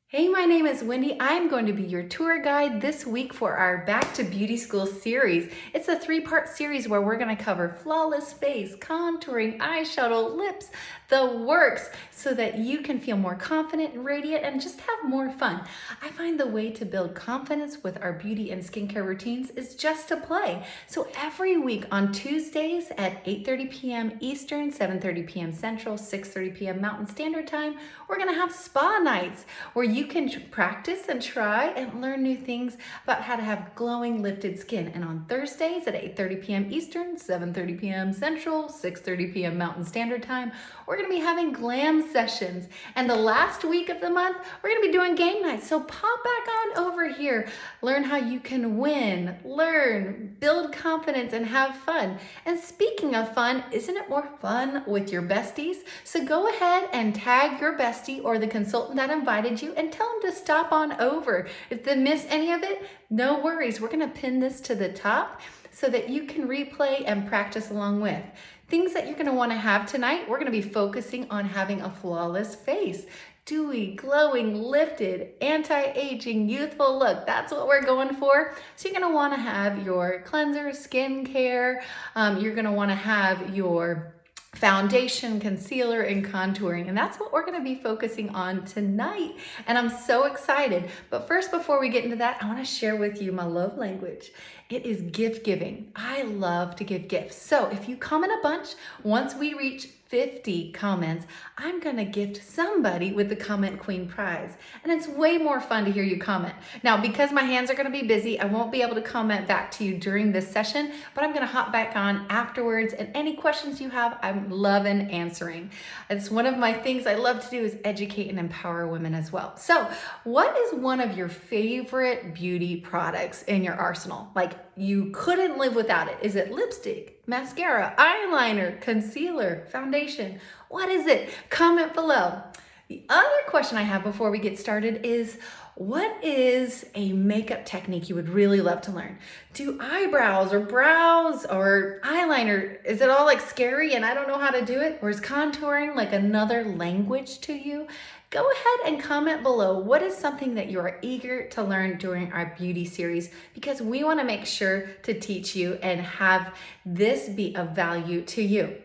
Hey, my name is Wendy. I'm going to be your tour guide this week for our Back to Beauty School series. It's a three-part series where we're going to cover flawless face, contouring, eyeshadow, lips, the works, so that you can feel more confident and radiant and just have more fun. I find the way to build confidence with our beauty and skincare routines is just to play. So every week on Tuesdays at 8:30 p.m. Eastern, 7:30 p.m. Central, 6:30 p.m. Mountain Standard Time, we're going to have spa nights where you can practice and try and learn new things about how to have glowing, lifted skin. And on Thursdays at 8:30 p.m. Eastern, 7:30 p.m. Central, 6:30 p.m. Mountain Standard Time, we're going to be having glam sessions. And the last week of the month, we're going to be doing game nights. So pop back on over here. Learn how you can win, learn, build confidence, and have fun. And speaking of fun, isn't it more fun with your besties? So go ahead and tag your bestie or the consultant that invited you and tell them to stop on over. If they miss any of it, no worries. We're going to pin this to the top so that you can replay and practice along with. Things that you're going to want to have tonight, we're going to be focusing on having a flawless face. Dewy, glowing, lifted, anti-aging, youthful look. That's what we're going for. So you're going to want to have your cleanser, skincare. You're going to want to have your foundation, concealer, and contouring. And that's what we're going to be focusing on tonight. And I'm so excited. But first, before we get into that, I want to share with you my love language. It is gift giving. I love to give gifts. So if you comment a bunch, once we reach 50 comments, I'm gonna gift somebody with the Comment Queen prize. And it's way more fun to hear you comment. Now, because my hands are gonna be busy, I won't be able to comment back to you during this session, but I'm gonna hop back on afterwards, and any questions you have, I'm loving answering. It's one of my things I love to do is educate and empower women as well. So what is one of your favorite beauty products in your arsenal? Like you couldn't live without it. Is it lipstick, mascara, eyeliner, concealer, foundation? What is it? Comment below. The other question I have before we get started is, what is a makeup technique you would really love to learn? Do eyebrows or brows or eyeliner, is it all like scary and I don't know how to do it? Or is contouring like another language to you? Go ahead and comment below what is something that you are eager to learn during our beauty series, because we want to make sure to teach you and have this be of value to you.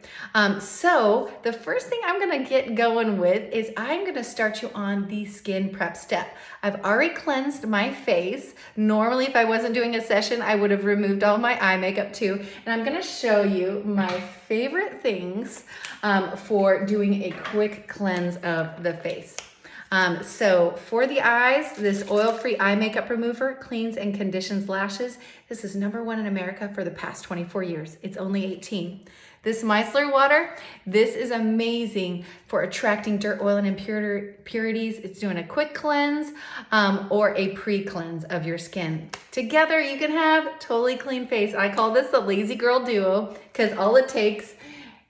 So the first thing I'm going to get going with is I'm going to start you on the skin prep step. I've already cleansed my face. Normally, if I wasn't doing a session, I would have removed all my eye makeup too. And I'm going to show you my favorite things for doing a quick cleanse of the face. So for the eyes, this oil-free eye makeup remover cleans and conditions lashes. This is #1 in America for the past 24 years. It's only 18. This micellar water, this is amazing for attracting dirt, oil, and impurities. It's doing a quick cleanse or a pre-cleanse of your skin. Together, you can have totally clean face. I call this the Lazy Girl Duo because all it takes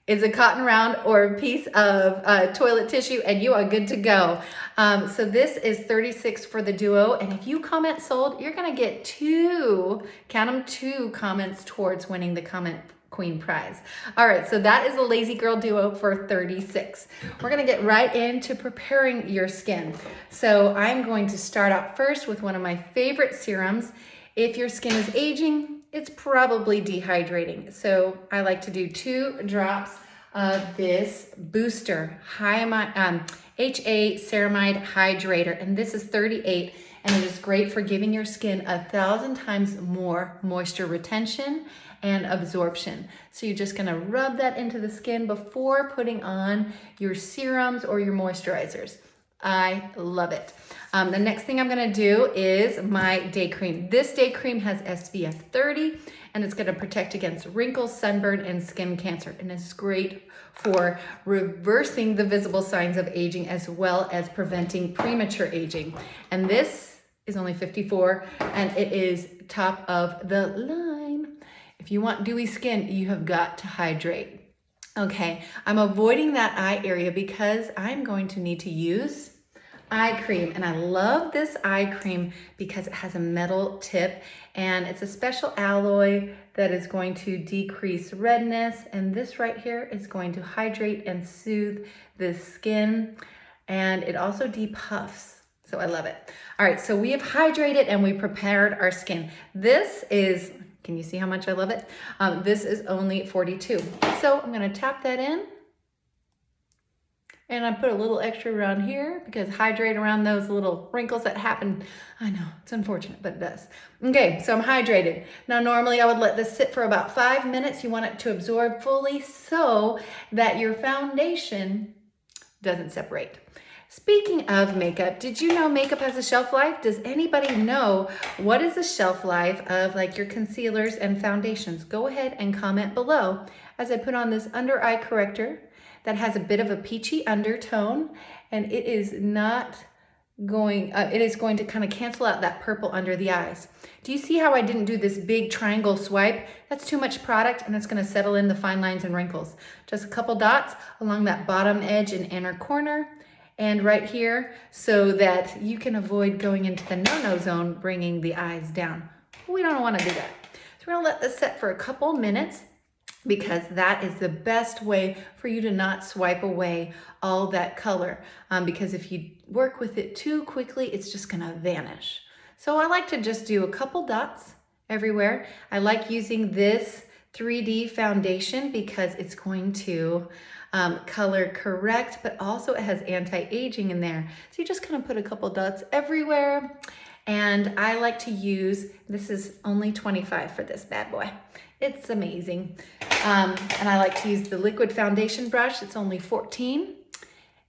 is a cotton round or a piece of toilet tissue and you are good to go. So this is 36 for the duo. And if you comment sold, you're gonna get two comments towards winning the Comment Queen prize. All right, so that is a Lazy Girl Duo for 36. We're gonna get right into preparing your skin. So I'm going to start out first with one of my favorite serums. If your skin is aging, it's probably dehydrating. So I like to do 2 drops of this booster HA Ceramide Hydrator. And this is 38, and it is great for giving your skin 1,000 times more moisture retention and absorption. So you're just gonna rub that into the skin before putting on your serums or your moisturizers. I love it. The next thing I'm gonna do is my day cream. This day cream has SPF 30 and it's gonna protect against wrinkles, sunburn, and skin cancer. And it's great for reversing the visible signs of aging as well as preventing premature aging. And this is only 54 and it is top of the line. If you want dewy skin, you have got to hydrate. Okay, I'm avoiding that eye area because I'm going to need to use eye cream. And I love this eye cream because it has a metal tip and it's a special alloy that is going to decrease redness. And this right here is going to hydrate and soothe the skin. And it also depuffs. So I love it. All right, so we have hydrated and we prepared our skin. This is, can you see how much I love it? This is only 42. So I'm gonna tap that in. And I put a little extra around here because hydrate around those little wrinkles that happen. I know, it's unfortunate, but it does. Okay, so I'm hydrated. Now, normally I would let this sit for about 5 minutes. You want it to absorb fully so that your foundation doesn't separate. Speaking of makeup, did you know makeup has a shelf life? Does anybody know what is the shelf life of like your concealers and foundations? Go ahead and comment below as I put on this under eye corrector that has a bit of a peachy undertone, and it is not going, it is going to kind of cancel out that purple under the eyes. Do you see how I didn't do this big triangle swipe? That's too much product and it's gonna settle in the fine lines and wrinkles. Just a couple dots along that bottom edge and inner corner and right here so that you can avoid going into the no-no zone, bringing the eyes down. We don't wanna do that. So we're gonna let this set for a couple minutes, because that is the best way for you to not swipe away all that color. Because if you work with it too quickly, it's just gonna vanish. So I like to just do a couple dots everywhere. I like using this 3D foundation because it's going to color correct, but also it has anti-aging in there. So you just kind of put a couple dots everywhere. And I like to use, this is only 25 for this bad boy. It's amazing. And I like to use the liquid foundation brush. It's only 14.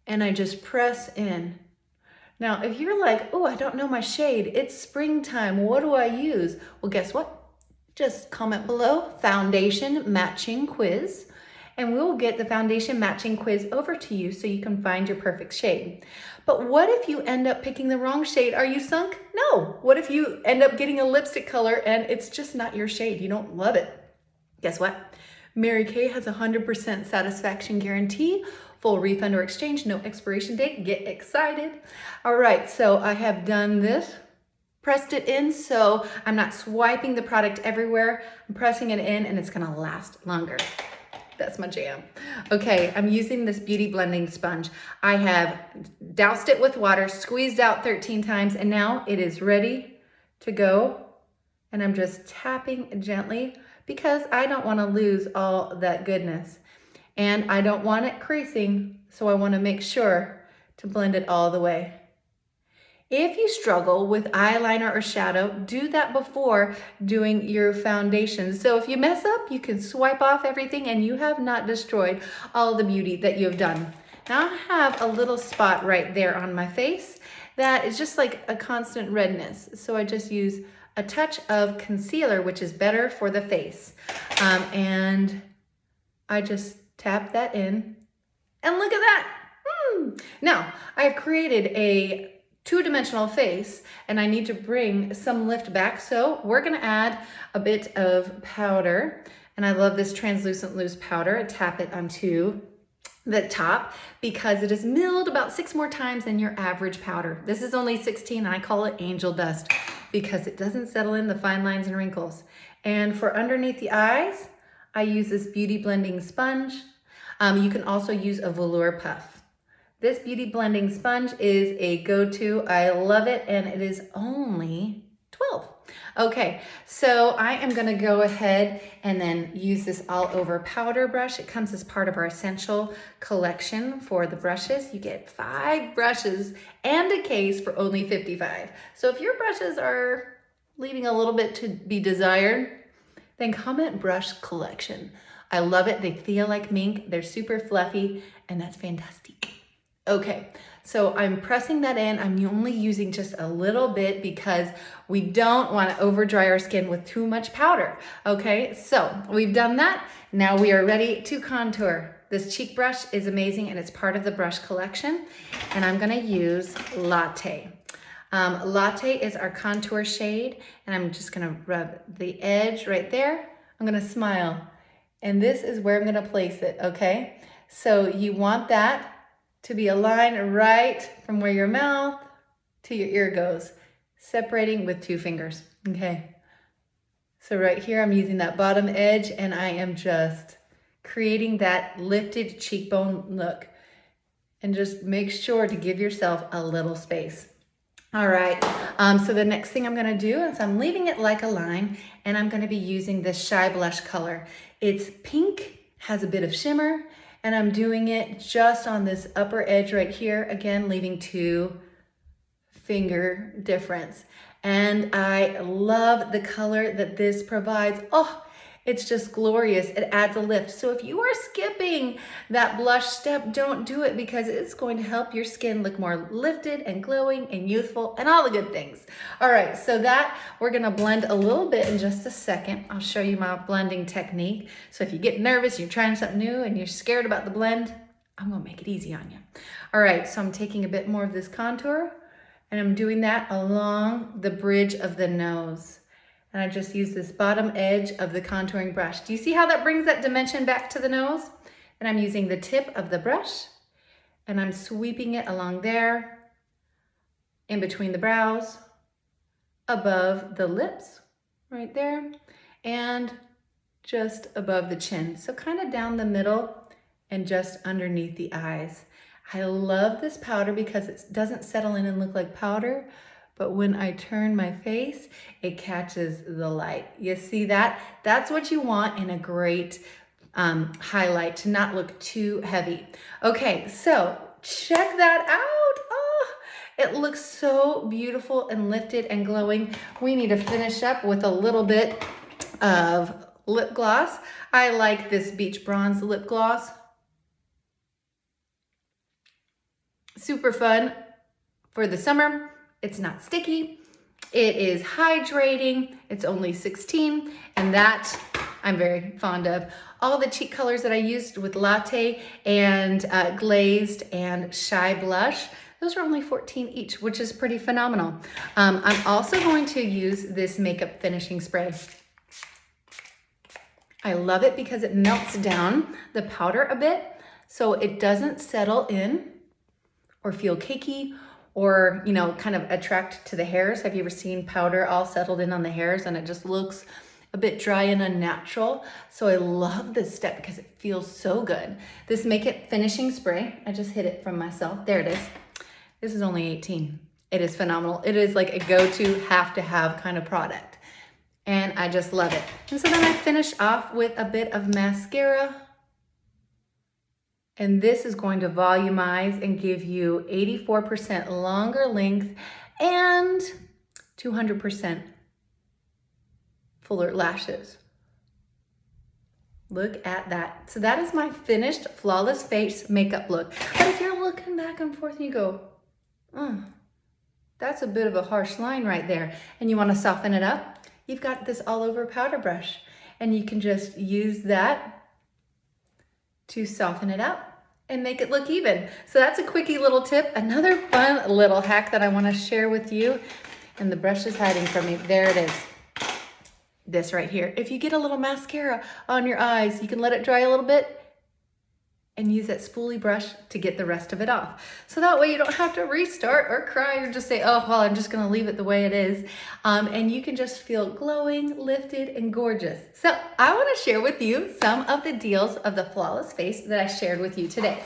And I just press in. Now, if you're like, oh, I don't know my shade, it's springtime, what do I use? Well, guess what? Just comment below, foundation matching quiz, and we'll get the foundation matching quiz over to you so you can find your perfect shade. But what if you end up picking the wrong shade? Are you sunk? No. What if you end up getting a lipstick color and it's just not your shade? You don't love it. Guess what? Mary Kay has a 100% satisfaction guarantee, full refund or exchange, no expiration date. Get excited. All right, so I have done this, pressed it in, so I'm not swiping the product everywhere. I'm pressing it in and it's gonna last longer. That's my jam. Okay, I'm using this beauty blending sponge. I have doused it with water, squeezed out 13 times, and now it is ready to go. And I'm just tapping gently because I don't want to lose all that goodness. And I don't want it creasing, so I want to make sure to blend it all the way. If you struggle with eyeliner or shadow, do that before doing your foundation. So if you mess up, you can swipe off everything and you have not destroyed all the beauty that you have done. Now I have a little spot right there on my face that is just like a constant redness. So I just use a touch of concealer, which is better for the face. And I just tap that in and look at that. Now I've created a two-dimensional face and I need to bring some lift back. So we're gonna add a bit of powder, and I love this translucent loose powder. I tap it onto the top because it is milled about 6 more times than your average powder. This is only 16 and I call it angel dust because it doesn't settle in the fine lines and wrinkles. And for underneath the eyes, I use this beauty blending sponge. You can also use a velour puff. This beauty blending sponge is a go-to. I love it, and it is only 12. Okay, so I am gonna go ahead and then use this all over powder brush. It comes as part of our essential collection for the brushes. You get 5 brushes and a case for only $55. So if your brushes are leaving a little bit to be desired, then comment brush collection. I love it. They feel like mink. They're super fluffy, and that's fantastic. Okay, so I'm pressing that in. I'm only using just a little bit because we don't want to over dry our skin with too much powder. Okay, so we've done that. Now we are ready to contour. This cheek brush is amazing and it's part of the brush collection. And I'm gonna use Latte. Latte is our contour shade, and I'm just gonna rub the edge right there. I'm gonna smile, and this is where I'm gonna place it, okay? So you want that to be aligned right from where your mouth to your ear goes, separating with 2 fingers, okay? So right here, I'm using that bottom edge and I am just creating that lifted cheekbone look. And just make sure to give yourself a little space. All right, so the next thing I'm gonna do is I'm leaving it like a line, and I'm gonna be using this Shy Blush color. It's pink, has a bit of shimmer, and I'm doing it just on this upper edge right here, again, leaving 2-finger difference. And I love the color that this provides. Oh, it's just glorious. It adds a lift. So if you are skipping that blush step, don't do it, because it's going to help your skin look more lifted and glowing and youthful and all the good things. All right, so that we're gonna blend a little bit in just a second. I'll show you my blending technique. So if you get nervous, you're trying something new and you're scared about the blend, I'm gonna make it easy on you. All right, so I'm taking a bit more of this contour, and I'm doing that along the bridge of the nose. And I just use this bottom edge of the contouring brush. Do you see how that brings that dimension back to the nose? And I'm using the tip of the brush, and I'm sweeping it along there, in between the brows, above the lips, right there, and just above the chin. So kind of down the middle and just underneath the eyes. I love this powder because it doesn't settle in and look like powder, but when I turn my face, it catches the light. You see that? That's what you want in a great highlight, to not look too heavy. Okay, so check that out. Oh, it looks so beautiful and lifted and glowing. We need to finish up with a little bit of lip gloss. I like this Beach Bronze lip gloss. Super fun for the summer. It's not sticky. It is hydrating. It's only 16, and that I'm very fond of. All the cheek colors that I used with Latte and Glazed and Shy Blush, those are only 14 each, which is pretty phenomenal. I'm also going to use this makeup finishing spray. I love it because it melts down the powder a bit, so it doesn't settle in or feel cakey, or, you know, kind of attract to the hairs. Have you ever seen powder all settled in on the hairs and it just looks a bit dry and unnatural? So I love this step because it feels so good. This Makeup Finishing Spray, I just hid it from myself. There it is. This is only 18. It is phenomenal. It is like a go-to, have to have kind of product. And I just love it. And so then I finish off with a bit of mascara. And this is going to volumize and give you 84% longer length and 200% fuller lashes. Look at that. So that is my finished Flawless Face makeup look. But if you're looking back and forth and you go, that's a bit of a harsh line right there, and you want to soften it up, you've got this all over powder brush, and you can just use that to soften it up and make it look even. So that's a quickie little tip. Another fun little hack that I want to share with you, and the brush is hiding from me. There it is. This right here. If you get a little mascara on your eyes, you can let it dry a little bit and use that spoolie brush to get the rest of it off. So that way you don't have to restart or cry or just say, oh, well, I'm just gonna leave it the way it is. And you can just feel glowing, lifted, and gorgeous. So I wanna share with you some of the deals of the Flawless Face that I shared with you today.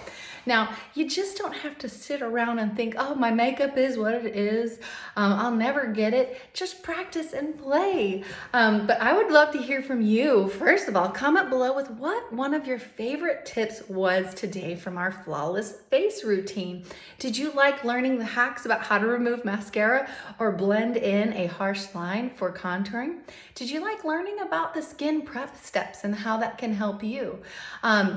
Now, you just don't have to sit around and think, oh, my makeup is what it is. I'll never get it. Just practice and play. But I would love to hear from you. First of all, comment below with what one of your favorite tips was today from our Flawless Face routine. Did you like learning the hacks about how to remove mascara or blend in a harsh line for contouring? Did you like learning about the skin prep steps and how that can help you?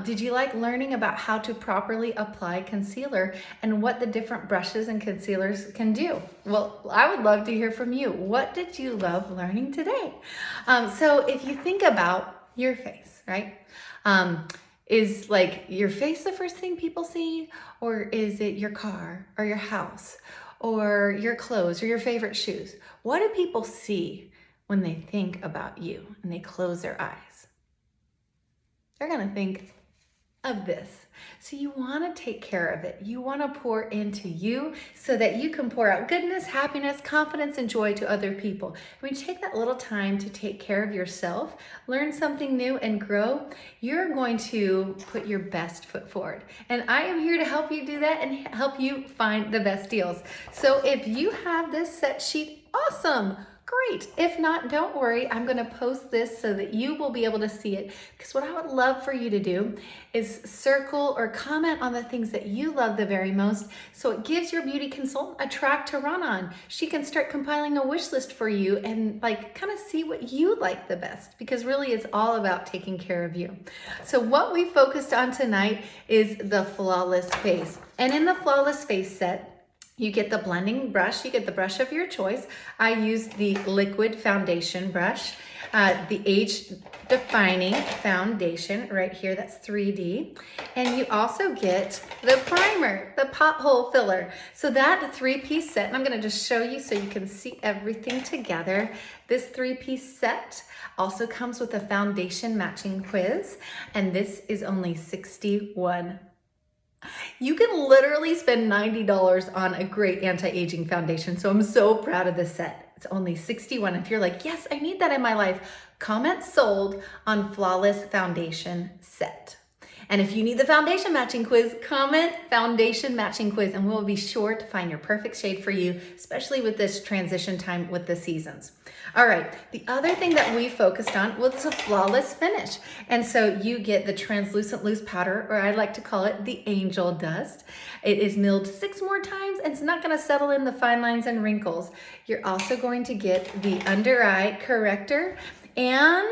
Did you like learning about how to properly apply concealer and what the different brushes and concealers can do? Well, I would love to hear from you. What did you love learning today? So if you think about your face, right? Is like your face the first thing people see, or is it your car or your house or your clothes or your favorite shoes? What do people see when they think about you and they close their eyes? They're gonna think of this. So you want to take care of it. You want to pour into you so that you can pour out goodness, happiness, confidence, and joy to other people. When you take that little time to take care of yourself, learn something new, and grow, you're going to put your best foot forward. And I am here to help you do that and help you find the best deals. So if you have this set sheet, awesome. Great. If not, don't worry. I'm going to post this so that you will be able to see it, because what I would love for you to do is circle or comment on the things that you love the very most, so it gives your beauty consultant a track to run on. She can start compiling a wish list for you and kind of see what you like the best, because really it's all about taking care of you. So what we focused on tonight is the Flawless Face. And in the Flawless Face set, you get the blending brush, you get the brush of your choice. I use the liquid foundation brush, the age defining foundation right here, that's 3D. And you also get the primer, the pothole filler. So that 3-piece set, and I'm gonna just show you so you can see everything together. This 3-piece set also comes with a foundation matching quiz, and this is only $61. You can literally spend $90 on a great anti-aging foundation. So I'm so proud of this set. It's only $61. If you're like, yes, I need that in my life, comment sold on Flawless Foundation Set. And if you need the foundation matching quiz, comment foundation matching quiz, and we'll be sure to find your perfect shade for you, especially with this transition time with the seasons. All right, the other thing that we focused on was a flawless finish. And so you get the translucent loose powder, or I like to call it the angel dust. It is milled 6 more times, and it's not gonna settle in the fine lines and wrinkles. You're also going to get the under eye corrector, and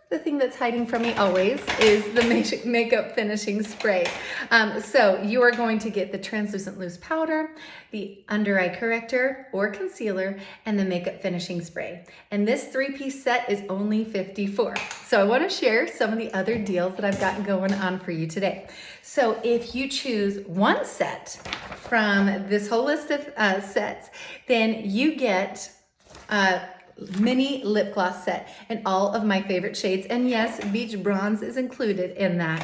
the thing that's hiding from me always is the makeup finishing spray. So you are going to get the translucent loose powder, the under eye corrector or concealer, and the makeup finishing spray. And this 3-piece set is only $54. So I want to share some of the other deals that I've got going on for you today. So if you choose one set from this whole list of sets, then you get mini lip gloss set in all of my favorite shades. And yes, Beach Bronze is included in that.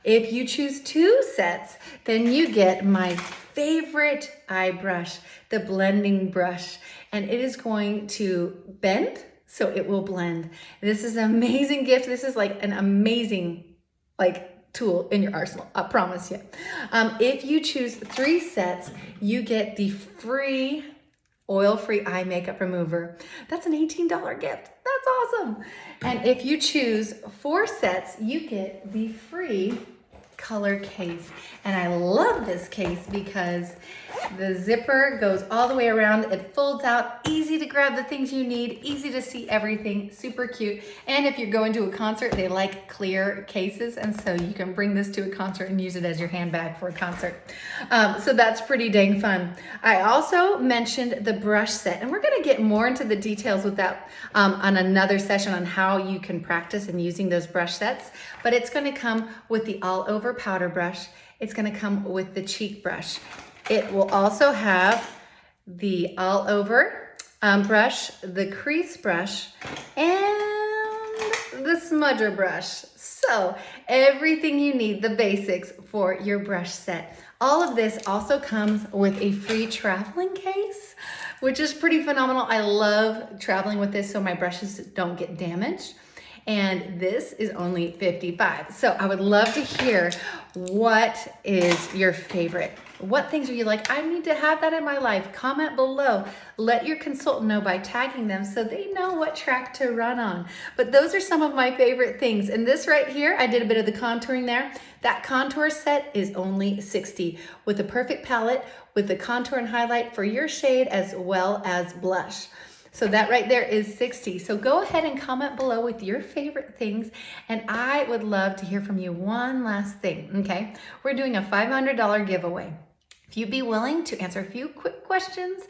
If you choose 2 sets, then you get my favorite eye brush, the blending brush, and it is going to bend, so it will blend. This is an amazing gift. This is like an amazing tool in your arsenal, I promise you. If you choose 3 sets, you get the free oil-free eye makeup remover. That's an $18 gift. That's awesome. And if you choose 4 sets, you get the free color case. And I love this case because the zipper goes all the way around. It folds out, easy to grab the things you need, easy to see everything, super cute. And if you're going to a concert, they like clear cases. And so you can bring this to a concert and use it as your handbag for a concert. So that's pretty dang fun. I also mentioned the brush set, and we're gonna get more into the details with that on another session on how you can practice in using those brush sets. But it's gonna come with the all over powder brush. It's gonna come with the cheek brush. It will also have the all over brush, the crease brush, and the smudger brush. So everything you need, the basics for your brush set. All of this also comes with a free traveling case, which is pretty phenomenal. I love traveling with this so my brushes don't get damaged. And this is only $55. So I would love to hear, what is your favorite? What things are you like, I need to have that in my life? Comment below. Let your consultant know by tagging them so they know what track to run on. But those are some of my favorite things. And this right here, I did a bit of the contouring there. That contour set is only $60 with a perfect palette with the contour and highlight for your shade as well as blush. So that right there is $60. So go ahead and comment below with your favorite things. And I would love to hear from you. One last thing, okay? We're doing a $500 giveaway If you'd be willing to answer a few quick questions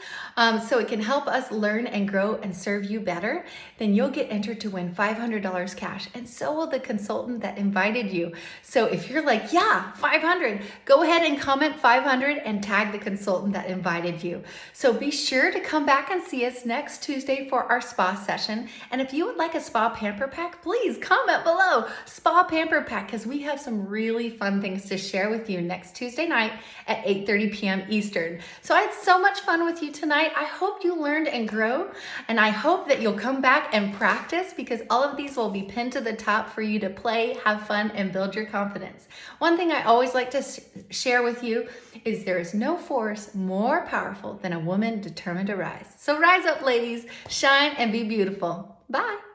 so it can help us learn and grow and serve you better, then you'll get entered to win $500 cash, and so will the consultant that invited you. So if you're like, yeah, 500, go ahead and comment 500 and tag the consultant that invited you. So be sure to come back and see us next Tuesday for our spa session. And if you would like a spa pamper pack, please comment below, spa pamper pack, because we have some really fun things to share with you next Tuesday night at 8:30 p.m. Eastern. So I had so much fun with you tonight. I hope you learned and grow, and I hope that you'll come back and practice, because all of these will be pinned to the top for you to play, have fun, and build your confidence. One thing I always like to share with you is there is no force more powerful than a woman determined to rise. So rise up, ladies, shine and be beautiful. Bye.